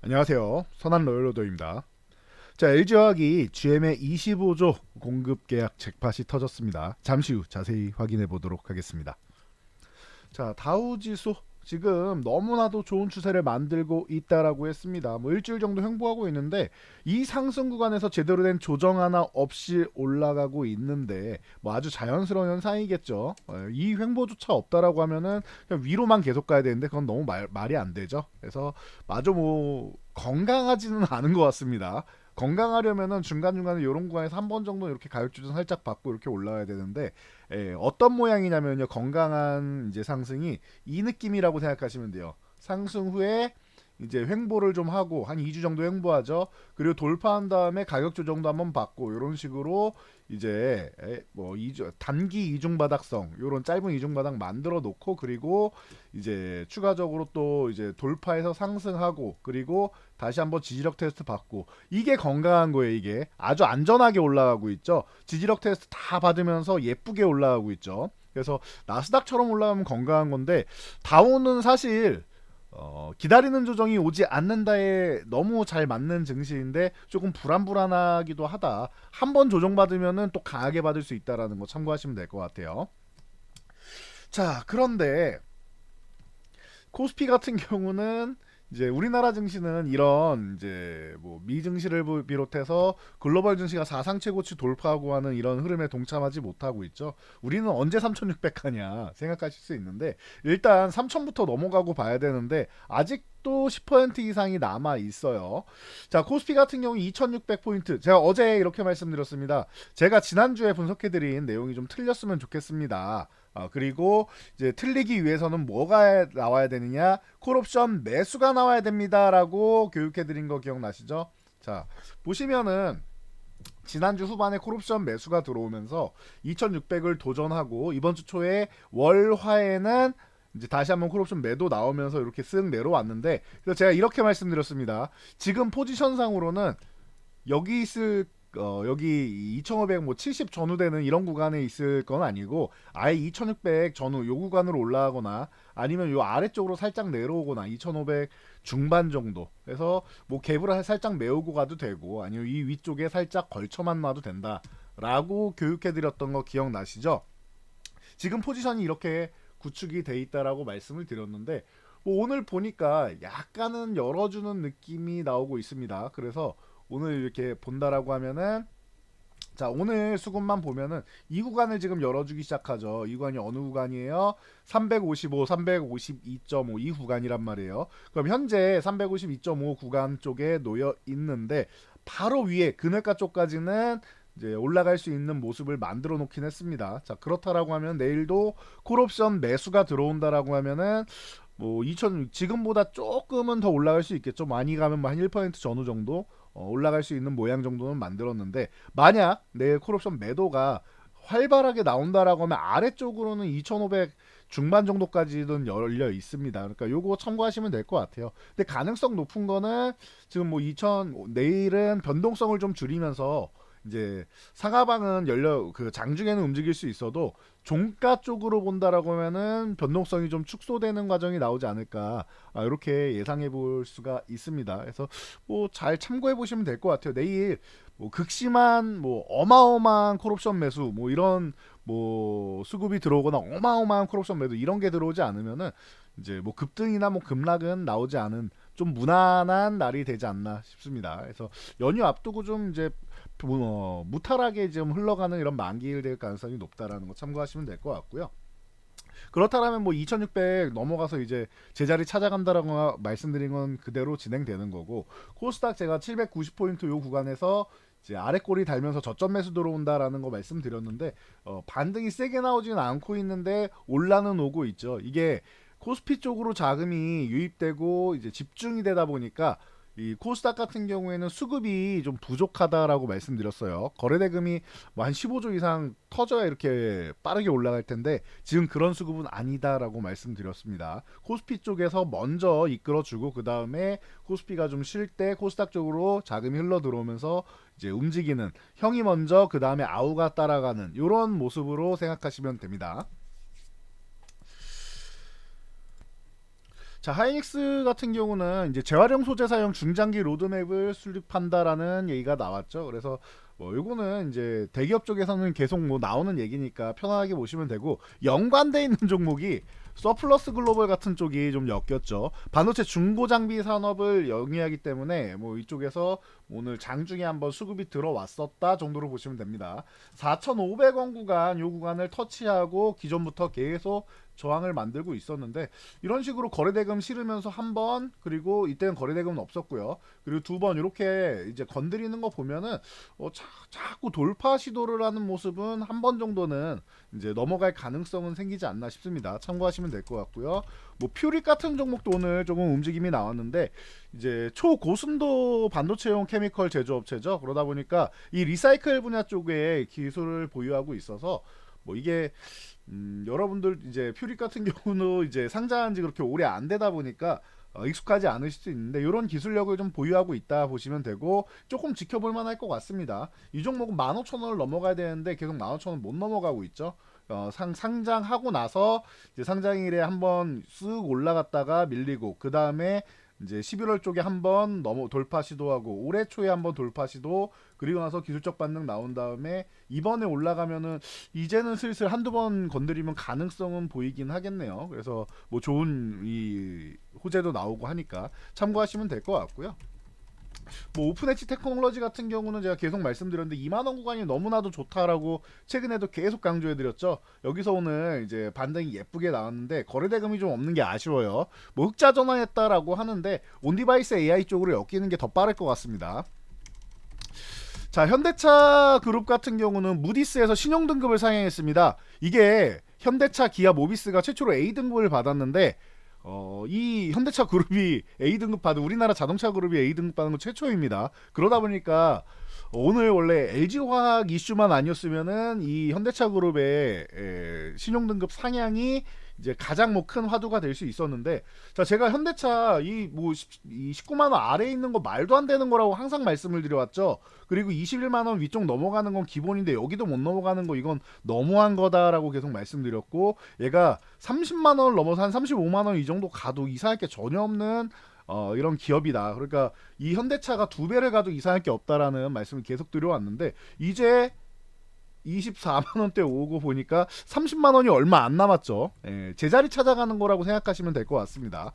안녕하세요. 선한 로열로더입니다. 자, LG화학이 GM의 25조 공급 계약 잭팟이 터졌습니다. 잠시 후 자세히 확인해 보도록 하겠습니다. 자, 다우지수 지금 너무나도 좋은 추세를 만들고 있다라고 했습니다. 뭐 일주일 정도 횡보하고 있는데 이 상승 구간에서 제대로 된 조정 하나 없이 올라가고 있는데 뭐 아주 자연스러운 현상이겠죠. 이 횡보조차 없다라고 하면은 그냥 위로만 계속 가야 되는데 그건 너무 말이 안 되죠. 그래서 마저 뭐 건강하지는 않은 것 같습니다. 건강하려면은 중간중간에 이런 구간에서 한 번 정도 이렇게 가격 조정 살짝 받고 이렇게 올라와야 되는데 어떤 모양이냐면요. 건강한 이제 상승이 이 느낌이라고 생각하시면 돼요. 상승 후에 이제 횡보를 좀 하고 한 2주 정도 횡보하죠. 그리고 돌파한 다음에 가격 조정도 한번 받고 이런 식으로 이제 뭐 단기 이중 바닥성 이런 짧은 이중 바닥 만들어 놓고 그리고 이제 추가적으로 또 이제 돌파해서 상승하고 그리고 다시 한번 지지력 테스트 받고 이게 건강한 거예요. 이게 아주 안전하게 올라가고 있죠. 지지력 테스트 다 받으면서 예쁘게 올라가고 있죠. 그래서 나스닥처럼 올라가면 건강한 건데 다우는 사실 기다리는 조정이 오지 않는다에 너무 잘 맞는 증시인데 조금 불안불안하기도 하다. 한 번 조정받으면은 또 강하게 받을 수 있다라는 거 참고하시면 될 것 같아요. 자, 그런데 코스피 같은 경우는 이제 우리나라 증시는 이런 이제 뭐 미 증시를 비롯해서 글로벌 증시가 사상 최고치 돌파하고 하는 이런 흐름에 동참하지 못하고 있죠. 우리는 언제 3,600 하냐 생각하실 수 있는데 일단 3,000부터 넘어가고 봐야 되는데 아직도 10% 이상이 남아 있어요. 자, 코스피 같은 경우 2,600포인트. 제가 어제 이렇게 말씀드렸습니다. 제가 지난주에 분석해드린 내용이 좀 틀렸으면 좋겠습니다. 그리고 이제 틀리기 위해서는 뭐가 나와야 되느냐? 콜옵션 매수가 나와야 됩니다라고 교육해드린 거 기억나시죠? 자, 보시면은 지난주 후반에 콜옵션 매수가 들어오면서 2600을 도전하고 이번 주 초에 월화에는 이제 다시 한번 콜옵션 매도 나오면서 이렇게 쓱 내려왔는데 그래서 제가 이렇게 말씀드렸습니다. 지금 포지션상으로는 여기 있을 여기 2500 뭐 70 전후되는 이런 구간에 있을 건 아니고 아예 2600 전후 요 구간으로 올라가거나 아니면 요 아래쪽으로 살짝 내려오거나 2500 중반 정도 그래서 뭐 갭을 살짝 메우고 가도 되고 아니면 이 위쪽에 살짝 걸쳐만 놔도 된다라고 교육해드렸던 거 기억나시죠? 지금 포지션이 이렇게 구축이 돼 있다라고 말씀을 드렸는데 뭐 오늘 보니까 약간은 열어주는 느낌이 나오고 있습니다. 그래서 오늘 이렇게 본다라고 하면은 자 오늘 수급만 보면은 이 구간을 지금 열어주기 시작하죠. 이 구간이 어느 구간이에요? 355, 352.5 이 구간이란 말이에요. 그럼 현재 352.5 구간 쪽에 놓여 있는데 바로 위에 그늘가 쪽까지는 이제 올라갈 수 있는 모습을 만들어 놓긴 했습니다. 자 그렇다라고 하면 내일도 콜옵션 매수가 들어온다라고 하면은 뭐 2000 지금보다 조금은 더 올라갈 수 있겠죠. 많이 가면 뭐 한 1% 전후 정도 올라갈 수 있는 모양 정도는 만들었는데 만약 내일 콜옵션 매도가 활발하게 나온다라고 하면 아래쪽으로는 2,500 중반 정도까지는 열려 있습니다. 그러니까 요거 참고하시면 될 것 같아요. 근데 가능성 높은 거는 지금 뭐 2,000 내일은 변동성을 좀 줄이면서 이제 상하방은 열려 그 장중에는 움직일 수 있어도 종가 쪽으로 본다라고 하면은 변동성이 좀 축소되는 과정이 나오지 않을까 이렇게 예상해 볼 수가 있습니다. 그래서 뭐 잘 참고해 보시면 될 것 같아요. 내일 뭐 극심한 뭐 어마어마한 콜옵션 매수 뭐 이런 뭐 수급이 들어오거나 어마어마한 콜옵션 매도 이런 게 들어오지 않으면은 이제 뭐 급등이나 뭐 급락은 나오지 않은 좀 무난한 날이 되지 않나 싶습니다. 그래서 연휴 앞두고 좀 이제 무탈하게 좀 흘러가는 이런 만기일 될 가능성이 높다라는 거 참고하시면 될 것 같고요. 그렇다면 뭐 2600 넘어가서 이제 제자리 찾아간다라고 말씀드린 건 그대로 진행되는 거고 코스닥 제가 790포인트 요 구간에서 이제 아래 꼬리 달면서 저점 매수 들어온다라는 거 말씀드렸는데 반등이 세게 나오지는 않고 있는데 올라는 오고 있죠. 이게 코스피 쪽으로 자금이 유입되고 이제 집중이 되다 보니까 이 코스닥 같은 경우에는 수급이 좀 부족하다라고 말씀드렸어요. 거래대금이 뭐 한 15조 이상 터져야 이렇게 빠르게 올라갈 텐데 지금 그런 수급은 아니다라고 말씀드렸습니다. 코스피 쪽에서 먼저 이끌어주고 그 다음에 코스피가 좀 쉴 때 코스닥 쪽으로 자금이 흘러 들어오면서 이제 움직이는 형이 먼저 그 다음에 아우가 따라가는 이런 모습으로 생각하시면 됩니다. 자, 하이닉스 같은 경우는 이제 재활용 소재 사용 중장기 로드맵을 수립한다라는 얘기가 나왔죠. 그래서 뭐 요거는 이제 대기업 쪽에서는 계속 뭐 나오는 얘기니까 편하게 보시면 되고, 연관돼 있는 종목이 서플러스 글로벌 같은 쪽이 좀 엮였죠. 반도체 중고 장비 산업을 영위하기 때문에 뭐 이쪽에서 오늘 장중에 한번 수급이 들어왔었다 정도로 보시면 됩니다. 4,500원 구간, 요 구간을 터치하고 기존부터 계속 저항을 만들고 있었는데, 이런 식으로 거래대금 실으면서 한 번, 그리고 이때는 거래대금은 없었고요. 그리고 두 번 이렇게 이제 건드리는 거 보면은 자꾸 돌파 시도를 하는 모습은 한 번 정도는 이제 넘어갈 가능성은 생기지 않나 싶습니다. 참고하시면 될 것 같고요. 뭐 퓨릭 같은 종목도 오늘 조금 움직임이 나왔는데, 이제 초고순도 반도체용 케미컬 제조업체죠. 그러다 보니까 이 리사이클 분야 쪽에 기술을 보유하고 있어서 뭐 이게 여러분들 이제 퓨릭 같은 경우는 이제 상장한 지 그렇게 오래 안 되다 보니까 익숙하지 않으실 수 있는데, 이런 기술력을 좀 보유하고 있다 보시면 되고, 조금 지켜볼 만할 것 같습니다. 이 종목은 15,000원을 넘어가야 되는데 계속 15,000원 못 넘어가고 있죠. 상장하고 나서 이제 상장일에 한번 쓱 올라갔다가 밀리고, 그 다음에 이제 11월 쪽에 한번 넘어 돌파 시도하고, 올해 초에 한번 돌파 시도, 그리고 나서 기술적 반등 나온 다음에 이번에 올라가면은 이제는 슬슬 한두 번 건드리면 가능성은 보이긴 하겠네요. 그래서 뭐 좋은 이 호재도 나오고 하니까 참고하시면 될 것 같고요. 뭐 오픈 엣지 테크놀로지 같은 경우는 제가 계속 말씀드렸는데 2만원 구간이 너무나도 좋다라고 최근에도 계속 강조해드렸죠. 여기서 오늘 이제 반등이 예쁘게 나왔는데 거래대금이 좀 없는 게 아쉬워요. 뭐 흑자 전환했다라고 하는데 온디바이스 AI 쪽으로 엮이는 게 더 빠를 것 같습니다. 자, 현대차 그룹 같은 경우는 무디스에서 신용등급을 상향했습니다. 이게 현대차, 기아, 모비스가 최초로 A등급을 받았는데, 이 현대차 그룹이 A등급 받은, 우리나라 자동차 그룹이 A등급 받은 건 최초입니다. 그러다 보니까 오늘 원래 LG화학 이슈만 아니었으면은 이 현대차 그룹의 신용등급 상향이 이제 가장 뭐 큰 화두가 될 수 있었는데, 자, 제가 현대차 이 19만원 아래에 있는 거 말도 안 되는 거라고 항상 말씀을 드려왔죠. 그리고 21만원 위쪽 넘어가는 건 기본인데 여기도 못 넘어가는 거, 이건 너무한 거다라고 계속 말씀드렸고, 얘가 30만원을 넘어서 한 35만원 이 정도 가도 이상할 게 전혀 없는 이런 기업이다. 그러니까 이 현대차가 두 배를 가도 이상할 게 없다라는 말씀을 계속 드려왔는데, 이제 24만원대 오고 보니까 30만원이 얼마 안 남았죠. 제자리 찾아가는 거라고 생각하시면 될 것 같습니다.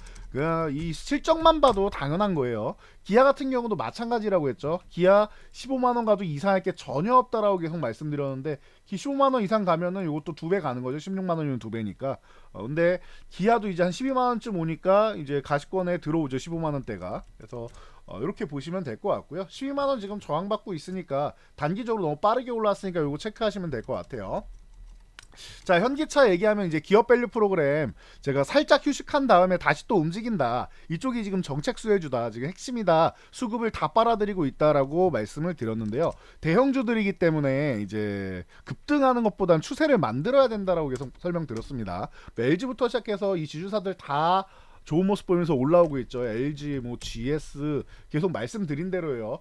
이 실적만 봐도 당연한 거예요. 기아 같은 경우도 마찬가지라고 했죠. 기아 15만원 가도 이상할 게 전혀 없다라고 계속 말씀드렸는데, 15만원 이상 가면은 이것도 두 배 가는 거죠. 16만원이면 두 배니까. 근데 기아도 이제 한 12만원쯤 오니까 이제 가시권에 들어오죠. 15만원대가. 그래서 이렇게 보시면 될 것 같고요. 12만원 지금 저항받고 있으니까 단기적으로 너무 빠르게 올라왔으니까 이거 체크하시면 될 것 같아요. 자, 현기차 얘기하면 이제 기업 밸류 프로그램 제가 살짝 휴식한 다음에 다시 또 움직인다, 이쪽이 지금 정책 수혜주다, 지금 핵심이다, 수급을 다 빨아들이고 있다라고 말씀을 드렸는데요. 대형주들이기 때문에 이제 급등하는 것보단 추세를 만들어야 된다라고 계속 설명드렸습니다. LG부터 시작해서 이 지주사들 다 좋은 모습 보이면서 올라오고 있죠. LG, 뭐 GS 계속 말씀드린 대로요.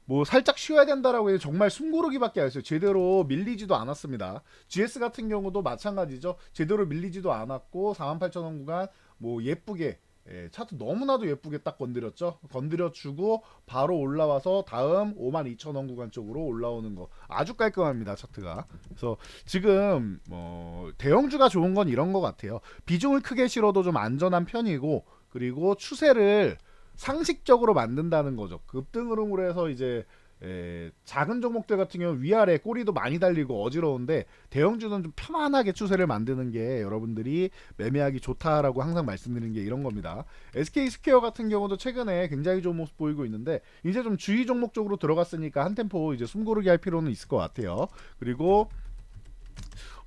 뭐 살짝 쉬어야 된다라고 해서 정말 숨고르기밖에 안 했어요. 제대로 밀리지도 않았습니다. GS 같은 경우도 마찬가지죠. 제대로 밀리지도 않았고 48,000원 구간 뭐 예쁘게, 차트 너무나도 예쁘게 딱 건드렸죠. 건드려주고 바로 올라와서 다음 52,000원 구간 쪽으로 올라오는 거 아주 깔끔합니다, 차트가. 그래서 지금 대형주가 좋은 건 이런 것 같아요. 비중을 크게 실어도 좀 안전한 편이고, 그리고 추세를 상식적으로 만든다는 거죠. 급등 흐름으로 해서 이제 작은 종목들 같은 경우 위아래 꼬리도 많이 달리고 어지러운데, 대형주는 좀 편안하게 추세를 만드는 게 여러분들이 매매하기 좋다라고 항상 말씀드리는 게 이런 겁니다. SK스퀘어 같은 경우도 최근에 굉장히 좋은 모습 보이고 있는데, 이제 좀 주의 종목 쪽으로 들어갔으니까 한 템포 이제 숨고르기 할 필요는 있을 것 같아요. 그리고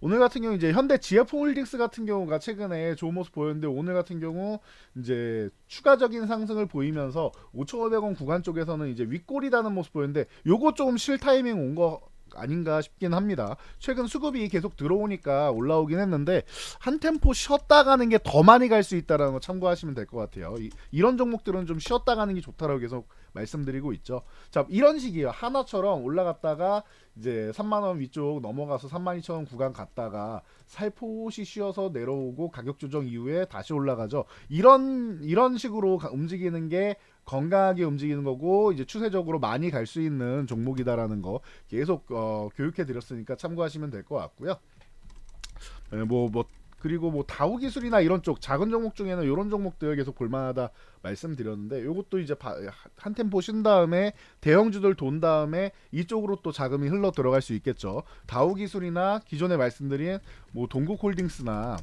오늘 같은 경우 이제 현대 GF홀딩스 같은 경우가 최근에 좋은 모습 보였는데, 오늘 같은 경우 이제 추가적인 상승을 보이면서 5,500원 구간 쪽에서는 이제 윗골이 다는 모습 보였는데, 요거 조금 실 타이밍 온 거 아닌가 싶긴 합니다. 최근 수급이 계속 들어오니까 올라오긴 했는데 한 템포 쉬었다 가는 게 더 많이 갈 수 있다는 거 참고하시면 될 것 같아요. 이런 종목들은 좀 쉬었다 가는 게 좋다라고 계속 말씀드리고 있죠. 자, 이런 식이에요. 하나처럼 올라갔다가 이제 3만 원 위쪽 넘어가서 32,000원 구간 갔다가 살포시 쉬어서 내려오고 가격 조정 이후에 다시 올라가죠. 이런 식으로 움직이는 게 건강하게 움직이는 거고 이제 추세적으로 많이 갈 수 있는 종목이다라는 거 계속 교육해 드렸으니까 참고하시면 될 것 같고요. 그리고 뭐 다우 기술이나 이런 쪽 작은 종목 중에는 이런 종목들 계속 볼만하다 말씀드렸는데 요것도 이제 한 템포 쉰 다음에 대형주들 돈 다음에 이쪽으로 또 자금이 흘러 들어갈 수 있겠죠. 다우 기술이나 기존에 말씀드린 뭐 동국홀딩스나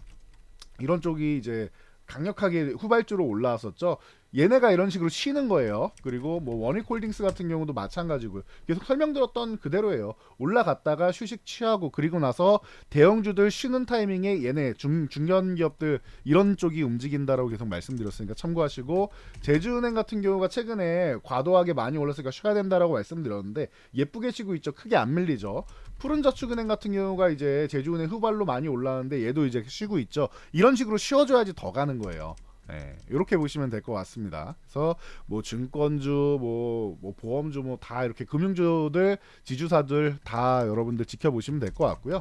이런 쪽이 이제 강력하게 후발주로 올라왔었죠. 얘네가 이런 식으로 쉬는 거예요. 그리고 뭐 원익홀딩스 같은 경우도 마찬가지고요. 계속 설명드렸던 그대로예요. 올라갔다가 휴식 취하고 그리고 나서 대형주들 쉬는 타이밍에 얘네 중견 기업들 이런 쪽이 움직인다라고 계속 말씀드렸으니까 참고하시고, 제주은행 같은 경우가 최근에 과도하게 많이 올랐으니까 쉬어야 된다라고 말씀드렸는데 예쁘게 쉬고 있죠. 크게 안 밀리죠. 푸른저축은행 같은 경우가 이제 제주은행 후발로 많이 올라왔는데 얘도 이제 쉬고 있죠. 이런 식으로 쉬어줘야지 더 가는 거예요. 네, 이렇게 보시면 될 것 같습니다. 그래서 뭐 증권주, 뭐 보험주, 뭐 다 이렇게 금융주들, 지주사들 다 여러분들 지켜보시면 될 것 같고요.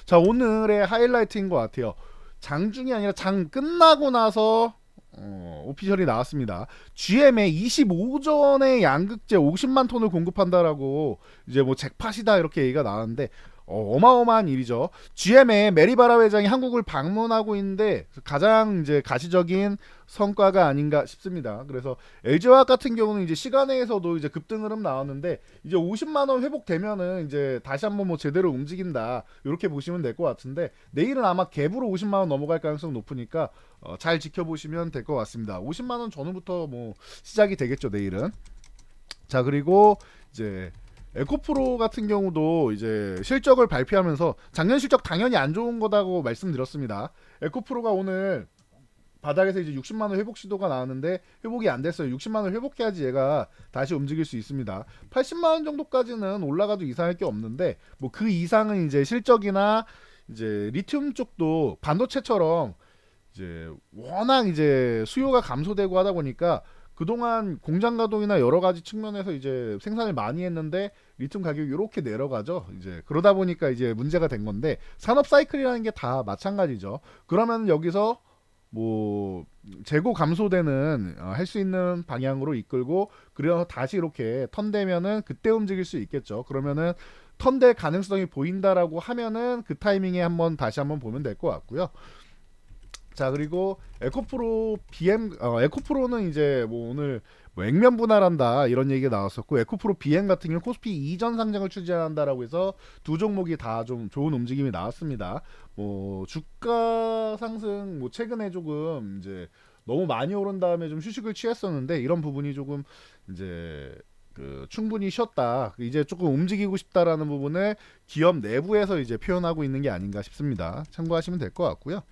자, 오늘의 하이라이트인 것 같아요. 장중이 아니라 장 끝나고 나서 오피셜이 나왔습니다. GM에 25전에 양극재 50만 톤을 공급한다라고 이제 뭐 잭팟이다 이렇게 얘기가 나왔는데 어마어마한 일이죠. GM의 메리바라 회장이 한국을 방문하고 있는데 가장 이제 가시적인 성과가 아닌가 싶습니다. 그래서 LG화학 같은 경우는 이제 시간에서도 이제 급등 흐름 나왔는데 이제 50만 원 회복되면은 이제 다시 한번 뭐 제대로 움직인다 이렇게 보시면 될 것 같은데 내일은 아마 갭으로 50만 원 넘어갈 가능성이 높으니까 잘 지켜보시면 될 것 같습니다. 50만 원 전후부터 뭐 시작이 되겠죠 내일은. 자, 그리고 이제 에코프로 같은 경우도 이제 실적을 발표하면서 작년 실적 당연히 안 좋은 거다고 말씀드렸습니다. 에코프로가 오늘 바닥에서 이제 60만 원 회복 시도가 나왔는데 회복이 안 됐어요. 60만 원 회복해야지 얘가 다시 움직일 수 있습니다. 80만 원 정도까지는 올라가도 이상할 게 없는데 뭐 그 이상은 이제 실적이나 이제 리튬 쪽도 반도체처럼 이제 워낙 이제 수요가 감소되고 하다 보니까 그동안 공장 가동이나 여러 가지 측면에서 이제 생산을 많이 했는데 리튬 가격이 이렇게 내려가죠. 이제 그러다 보니까 이제 문제가 된 건데 산업 사이클이라는 게 다 마찬가지죠. 그러면 여기서 뭐 재고 감소되는 할 수 있는 방향으로 이끌고 그래서 다시 이렇게 턴되면은 그때 움직일 수 있겠죠. 그러면은 턴될 가능성이 보인다라고 하면은 그 타이밍에 한번 다시 한번 보면 될 것 같고요. 자, 그리고 에코프로 에코프로는 이제 뭐 오늘 뭐 액면 분할한다 이런 얘기가 나왔었고 에코프로 BM 같은 경우 코스피 이전 상장을 추진한다라고 해서 두 종목이 다 좀 좋은 움직임이 나왔습니다. 뭐 주가 상승 뭐 최근에 조금 이제 너무 많이 오른 다음에 좀 휴식을 취했었는데 이런 부분이 조금 이제 충분히 쉬었다 이제 조금 움직이고 싶다라는 부분을 기업 내부에서 이제 표현하고 있는 게 아닌가 싶습니다. 참고하시면 될 것 같고요.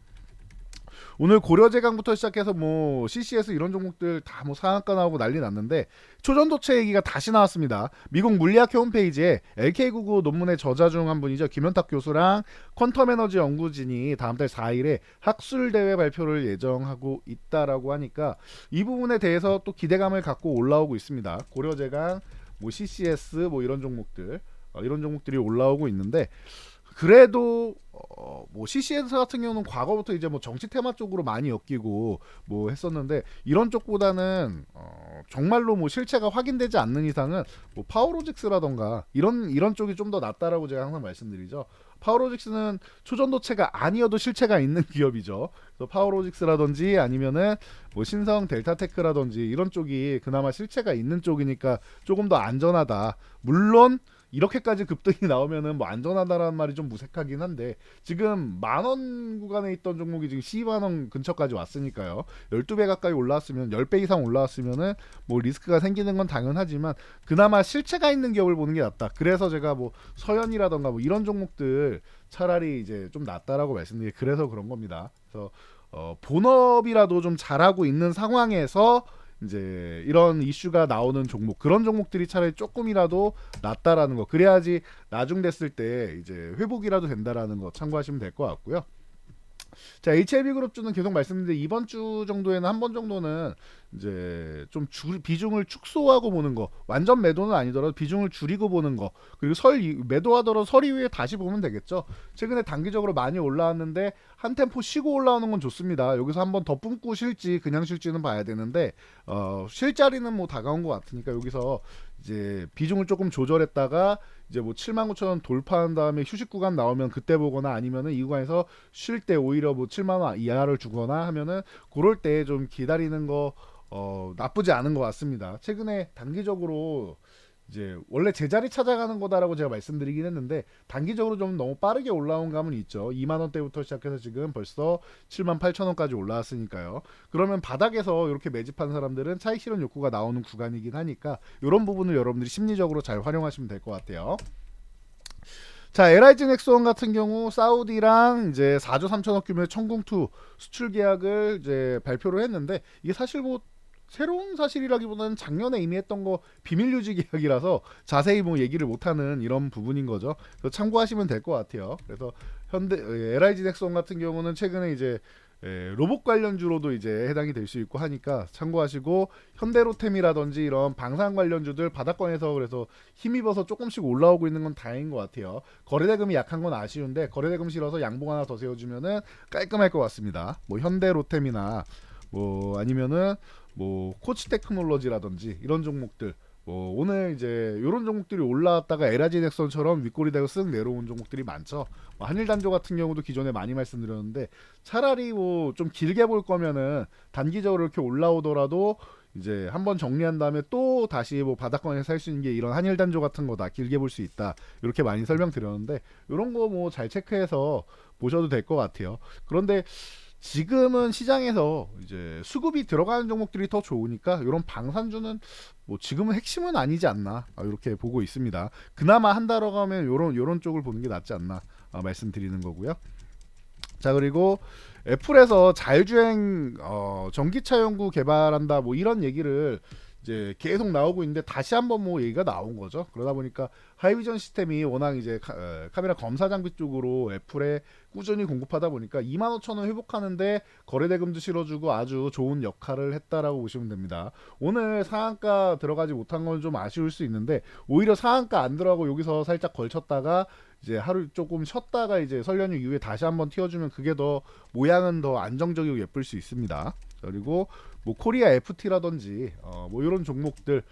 오늘 고려제강부터 시작해서 뭐 CCS 이런 종목들 다 뭐 상한가 나오고 난리 났는데 초전도체 얘기가 다시 나왔습니다. 미국 물리학회 홈페이지에 LK99 논문의 저자 중 한 분이죠. 김현탁 교수랑 퀀텀에너지 연구진이 다음 달 4일에 학술대회 발표를 예정하고 있다라고 하니까 이 부분에 대해서 또 기대감을 갖고 올라오고 있습니다. 고려제강, 뭐 CCS 뭐 이런 종목들이 올라오고 있는데 그래도 뭐 CCS 같은 경우는 과거부터 이제 뭐 정치 테마 쪽으로 많이 엮이고 뭐 했었는데 이런 쪽보다는 정말로 뭐 실체가 확인되지 않는 이상은 뭐 파워로직스라던가 이런 쪽이 좀 더 낫다라고 제가 항상 말씀드리죠. 파워로직스는 초전도체가 아니어도 실체가 있는 기업이죠. 그래서 파워로직스라든지 아니면은 뭐 신성 델타테크라든지 이런 쪽이 그나마 실체가 있는 쪽이니까 조금 더 안전하다. 물론 이렇게까지 급등이 나오면은 뭐 안전하다라는 말이 좀 무색하긴 한데 지금 만원 구간에 있던 종목이 지금 12만원 근처까지 왔으니까요. 12배 가까이 올라왔으면 10배 이상 올라왔으면은 뭐 리스크가 생기는 건 당연하지만 그나마 실체가 있는 기업을 보는 게 낫다. 그래서 제가 뭐 서현이라던가 뭐 이런 종목들 차라리 이제 좀 낫다라고 말씀드리게 그래서 그런 겁니다. 그래서 본업이라도 좀 잘하고 있는 상황에서 이제 이런 이슈가 나오는 종목, 그런 종목들이 차라리 조금이라도 낫다라는 거, 그래야지 나중 됐을 때 이제 회복이라도 된다라는 거 참고하시면 될 것 같고요. 자, HLB그룹주는 계속 말씀드렸는데 이번 주 정도에는 한 번 정도는 이제 좀 비중을 축소하고 보는 거, 완전 매도는 아니더라도 비중을 줄이고 보는 거, 그리고 매도하더라도 설 이후에 다시 보면 되겠죠. 최근에 단기적으로 많이 올라왔는데 한 템포 쉬고 올라오는 건 좋습니다. 여기서 한번 더 뿜고 쉴지 그냥 쉴지는 봐야 되는데 쉴 자리는 뭐 다가온 것 같으니까 여기서 이제 비중을 조금 조절했다가 이제 뭐 79,000원 돌파한 다음에 휴식 구간 나오면 그때 보거나, 아니면은 이 구간에서 쉴 때 오히려 뭐 7만원 이하를 주거나 하면은 그럴 때 좀 기다리는 거 나쁘지 않은 것 같습니다. 최근에 단기적으로 이제 원래 제자리 찾아가는 거다라고 제가 말씀드리긴 했는데 단기적으로 좀 너무 빠르게 올라온 감은 있죠. 2만원대부터 시작해서 지금 벌써 78,000원까지 올라왔으니까요. 그러면 바닥에서 이렇게 매집한 사람들은 차익 실현 욕구가 나오는 구간이긴 하니까 이런 부분을 여러분들이 심리적으로 잘 활용하시면 될 것 같아요. 자, LIG 넥스원 같은 경우 사우디랑 이제 4조 3천억 규모의 천궁2 수출 계약을 이제 발표를 했는데, 이게 사실 뭐 새로운 사실이라기보다는 작년에 이미 했던 거 비밀 유지 계약이라서 자세히 뭐 얘기를 못하는 이런 부분인 거죠. 그래서 참고하시면 될 것 같아요. 그래서 LIG 넥스원 같은 경우는 최근에 이제 로봇 관련주로도 이제 해당이 될 수 있고 하니까 참고하시고, 현대로템이라든지 이런 방산 관련주들 바닥권에서 그래서 힘입어서 조금씩 올라오고 있는 건 다행인 것 같아요. 거래대금이 약한 건 아쉬운데 거래대금 실어서 양봉 하나 더 세워주면은 깔끔할 것 같습니다. 뭐 현대로템이나 뭐 아니면은 뭐 코치 테크놀로지라든지 이런 종목들, 뭐 오늘 이제 이런 종목들이 올라왔다가 LIG 넥슨처럼 윗꼬리 대고 쓱 내려온 종목들이 많죠. 뭐 한일단조 같은 경우도 기존에 많이 말씀드렸는데, 차라리 뭐 좀 길게 볼 거면은 단기적으로 이렇게 올라오더라도 이제 한번 정리한 다음에 또 다시 뭐 바닥권에서 살 수 있는 게 이런 한일단조 같은 거다, 길게 볼 수 있다, 이렇게 많이 설명드렸는데 이런 거 뭐 잘 체크해서 보셔도 될 것 같아요. 그런데 지금은 시장에서 이제 수급이 들어가는 종목들이 더 좋으니까 이런 방산주는 뭐 지금은 핵심은 아니지 않나, 이렇게 보고 있습니다. 그나마 한 달어 가면 요런 쪽을 보는 게 낫지 않나 말씀드리는 거고요. 자, 그리고 애플에서 자율주행 전기차 연구 개발한다, 뭐 이런 얘기를 이제 계속 나오고 있는데 다시 한번 뭐 얘기가 나온 거죠. 그러다 보니까 하이비전 시스템이 워낙 이제 카메라 검사 장비 쪽으로 애플에 꾸준히 공급하다 보니까 25,000원 회복하는데 거래대금도 실어주고 아주 좋은 역할을 했다라고 보시면 됩니다. 오늘 상한가 들어가지 못한 건 좀 아쉬울 수 있는데, 오히려 상한가 안 들어가고 여기서 살짝 걸쳤다가 이제 하루 조금 쉬었다가 이제 설 연휴 이후에 다시 한번 튀어주면 그게 더 모양은 더 안정적이고 예쁠 수 있습니다. 그리고 뭐 코리아 FT라든지 뭐 이런 종목들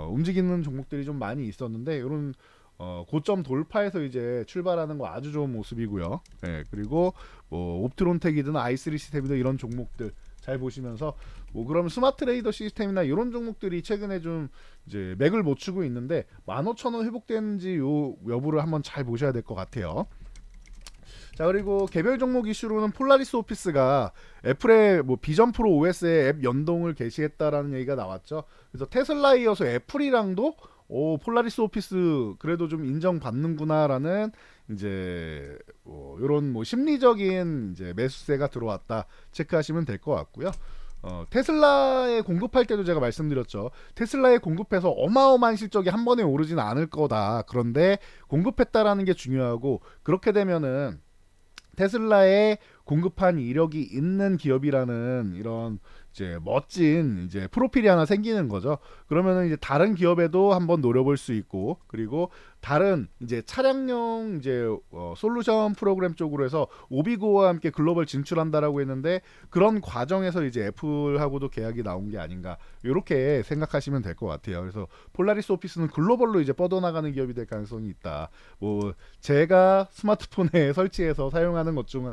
움직이는 종목들이 좀 많이 있었는데, 이런 고점 돌파해서 이제 출발하는 거 아주 좋은 모습이고요. 네, 그리고 뭐 옵트론텍이든 i3 시스템이든 이런 종목들 잘 보시면서, 뭐 그럼 스마트 레이더 시스템이나 이런 종목들이 최근에 좀 이제 맥을 못 추고 있는데 15,000원 회복되는지 요 여부를 한번 잘 보셔야 될 것 같아요. 자, 그리고 개별 종목 이슈로는 폴라리스 오피스가 애플의 뭐 비전 프로 OS에 앱 연동을 개시했다라는 얘기가 나왔죠. 그래서 테슬라에 이어서 애플이랑도 폴라리스 오피스 그래도 좀 인정받는구나라는 이제 이런 뭐 심리적인 이제 매수세가 들어왔다 체크하시면 될 것 같고요. 테슬라에 공급할 때도 제가 말씀드렸죠. 테슬라에 공급해서 어마어마한 실적이 한 번에 오르진 않을 거다. 그런데 공급했다라는 게 중요하고, 그렇게 되면은 테슬라에 공급한 이력이 있는 기업이라는 이런 이제 멋진 이제 프로필이 하나 생기는 거죠. 그러면은 이제 다른 기업에도 한번 노려볼 수 있고, 그리고 다른 이제 차량용 이제 솔루션 프로그램 쪽으로 해서 오비고와 함께 글로벌 진출한다라고 했는데, 그런 과정에서 이제 애플하고도 계약이 나온 게 아닌가, 이렇게 생각하시면 될 것 같아요. 그래서 폴라리스 오피스는 글로벌로 이제 뻗어나가는 기업이 될 가능성이 있다. 뭐 제가 스마트폰에 설치해서 사용하는 것 중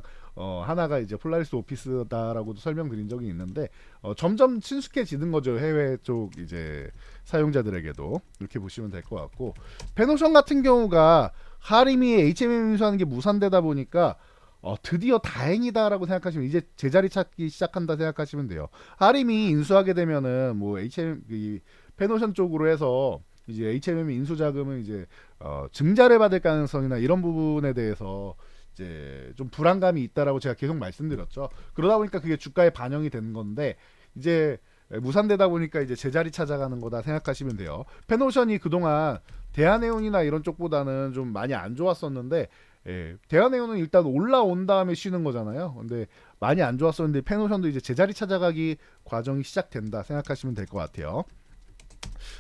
하나가 이제 폴라리스 오피스다라고도 설명드린 적이 있는데, 점점 친숙해지는 거죠. 해외 쪽 이제 사용자들에게도. 이렇게 보시면 될 것 같고, 페노션 같은 경우가 하림이 HMM 인수하는 게 무산되다 보니까 드디어 다행이다라고 생각하시면, 이제 제자리 찾기 시작한다 생각하시면 돼요. 하림이 인수하게 되면은 뭐 페노션 쪽으로 해서 이제 HMM 인수 자금은 이제 증자를 받을 가능성이나 이런 부분에 대해서 이제 좀 불안감이 있다라고 제가 계속 말씀드렸죠. 그러다 보니까 그게 주가에 반영이 되는 건데, 이제 무산되다 보니까 이제 제자리 찾아가는 거다 생각하시면 돼요. 펜오션이 그동안 대한해운이나 이런 쪽보다는 좀 많이 안 좋았었는데, 대한해운은 일단 올라온 다음에 쉬는 거잖아요. 근데 많이 안 좋았었는데 펜오션도 이제 제자리 찾아가기 과정이 시작된다 생각하시면 될 것 같아요.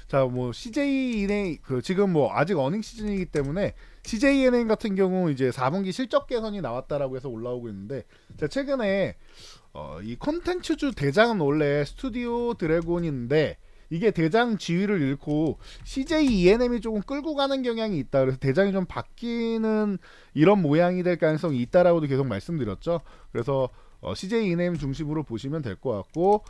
자, 뭐 CJNA 지금 뭐 아직 어닝 시즌이기 때문에 CJNA 같은 경우 이제 4분기 실적 개선이 나왔다라고 해서 올라오고 있는데, 자, 최근에 이 콘텐츠주 대장은 원래 스튜디오 드래곤인데 이게 대장 지위를 잃고 CJ ENM이 조금 끌고 가는 경향이 있다. 그래서 대장이 좀 바뀌는 이런 모양이 될 가능성이 있다라고도 계속 말씀드렸죠. 그래서 CJ ENM 중심으로 보시면 될 것 같고,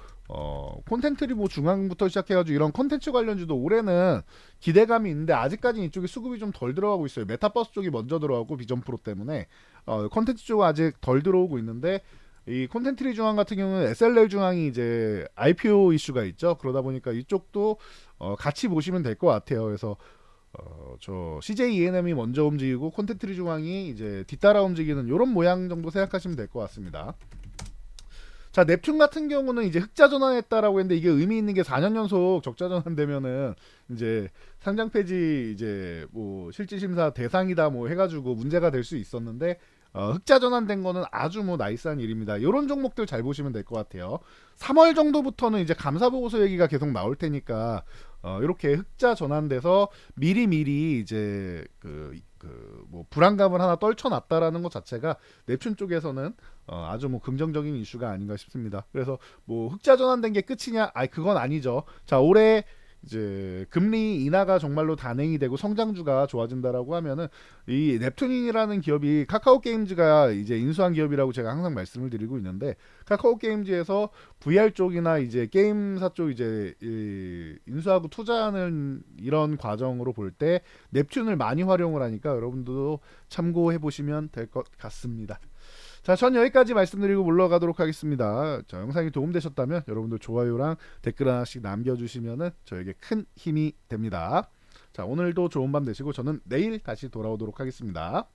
콘텐츠리 뭐 중앙부터 시작해가지고 이런 콘텐츠 관련주도 올해는 기대감이 있는데 아직까지 이쪽에 수급이 좀 덜 들어가고 있어요. 메타버스 쪽이 먼저 들어가고 비전 프로 때문에 콘텐츠 쪽은 아직 덜 들어오고 있는데, 이 콘텐트리 중앙 같은 경우는 SLL 중앙이 이제 IPO 이슈가 있죠. 그러다 보니까 이쪽도 같이 보시면 될 것 같아요. 그래서 저 CJ ENM이 먼저 움직이고 콘텐트리 중앙이 이제 뒤따라 움직이는 이런 모양 정도 생각하시면 될 것 같습니다. 자, 넵튠 같은 경우는 이제 흑자 전환했다라고 했는데 이게 의미 있는 게 4년 연속 적자 전환되면은 이제 상장 폐지 이제 뭐 실질 심사 대상이다 뭐 해가지고 문제가 될 수 있었는데, 흑자 전환된 거는 아주 뭐 나이스한 일입니다. 이런 종목들 잘 보시면 될 것 같아요. 3월 정도부터는 이제 감사 보고서 얘기가 계속 나올 테니까 이렇게 흑자 전환돼서 미리 이제 뭐 불안감을 하나 떨쳐놨다라는 것 자체가 넵튠 쪽에서는 아주 뭐 긍정적인 이슈가 아닌가 싶습니다. 그래서 뭐 흑자 전환된 게 끝이냐? 그건 아니죠. 자, 올해 이제 금리 인하가 정말로 단행이 되고 성장주가 좋아진다라고 하면은 이 넵튠이라는 기업이 카카오 게임즈가 이제 인수한 기업이라고 제가 항상 말씀을 드리고 있는데, 카카오 게임즈에서 VR 쪽이나 이제 게임사 쪽 이제 인수하고 투자하는 이런 과정으로 볼 때 넵튠을 많이 활용을 하니까 여러분들도 참고해 보시면 될 것 같습니다. 자, 전 여기까지 말씀드리고 물러가도록 하겠습니다. 저 영상이 도움되셨다면 여러분들 좋아요랑 댓글 하나씩 남겨주시면 저에게 큰 힘이 됩니다. 자, 오늘도 좋은 밤 되시고 저는 내일 다시 돌아오도록 하겠습니다.